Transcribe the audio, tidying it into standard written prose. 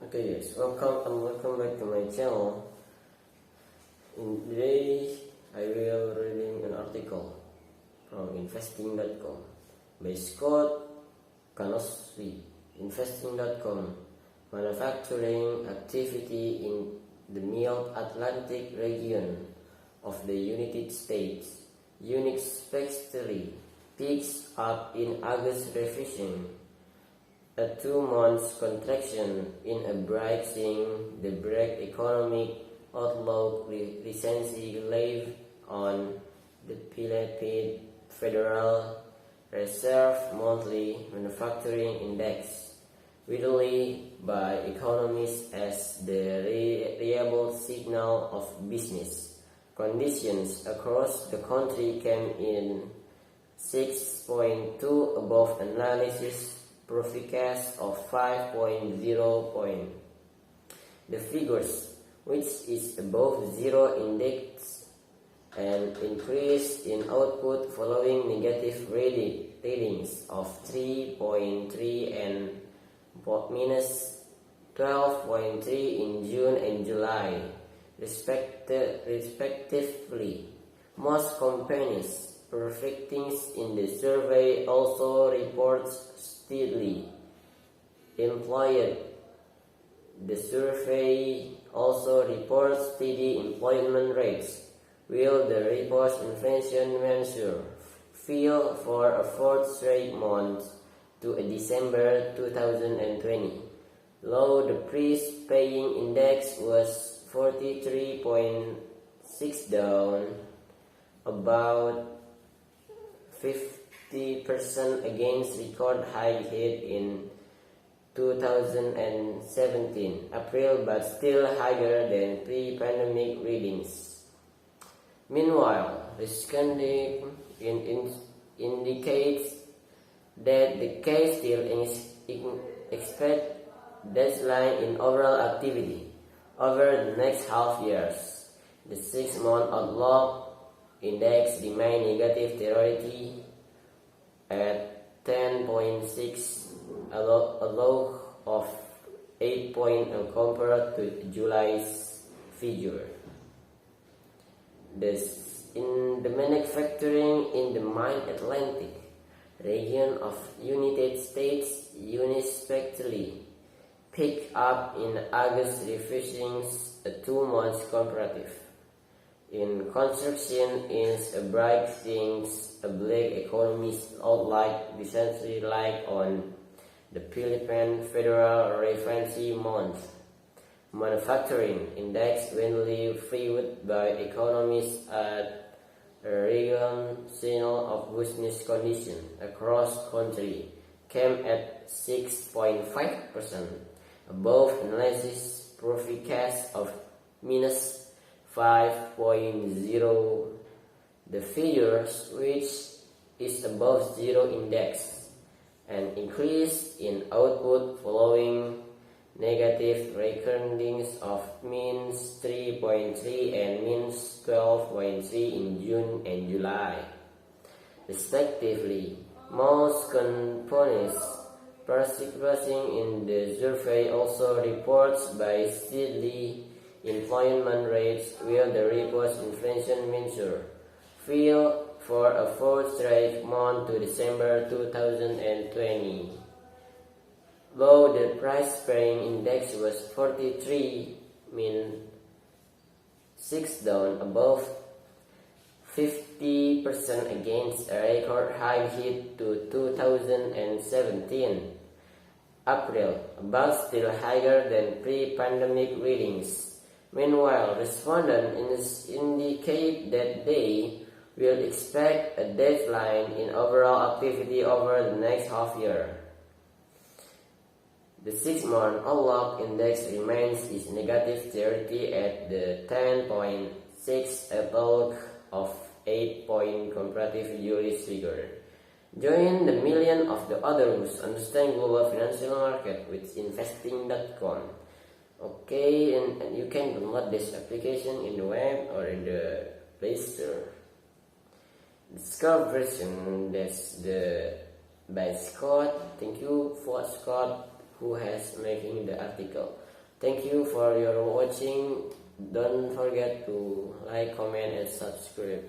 Okay guys, welcome back to my channel. Today I will reading an article from investing.com by Scott Canoswi. Investing.com: manufacturing activity in the Mid-Atlantic region of the United States unexpectedly picks up in August, reflecting a 2-month contraction in a bracing the break economic outlook recently laid on the Philippine Federal Reserve monthly manufacturing index, widely by economists as the reliable signal of business conditions across the country came in 6.2 above analysis forecast of 5.0 point. The figures, which is above zero, index an increase in output following negative readings of 3.3 and minus 12.3 in June and July, respectively. Most companies perfecting in the survey also reports steadily employed. The survey also reports steady employment rates, while the report's inflation measure fell for a fourth straight month to December 2020. Though the price-paying index was 43.6, down about 50% against record high hit in 2017 April, but still higher than pre-pandemic readings. Meanwhile, the scanning indicates that the case still expect decline in overall activity over the next half years. The 6-month outlook index remained negative territory at 10.6, a low of 8 points compared to July's figure. In the manufacturing in the Mid-Atlantic region of United States unexpectedly picked up in August, reflecting a 2-month comparative. In construction is a bright things a black economist outlook recently like on the Philippine Federal Reference month. Manufacturing index widely viewed by economists at a regional signal of business condition across country came at 6.5% above analysis forecast of minus 5.0. The figures, which is above zero, index an increase in output following negative recordings of minus 3.3 and minus 12.3 in June and July, respectively. Most companies participating in the survey also reports by steady employment rates, while the report's inflation measure fell for a fourth straight month to December 2020. Though the price-paying index was 43.6, down above 50% against a record high hit to 2017 April, but still higher than pre-pandemic readings. Meanwhile, respondents indicate that they will expect a decline in overall activity over the next half year. The 6-month outlook index remains in negative territory at the 10.6, a low of 8 point comparative July's figure. Join the million of the others understand global financial market with investing.com. Okay, and you can download this application in the web or in the Play Store. The Scott version, that's the by Scott. Thank you for Scott who has making the article. Thank you for your watching. Don't forget to like, comment, and subscribe.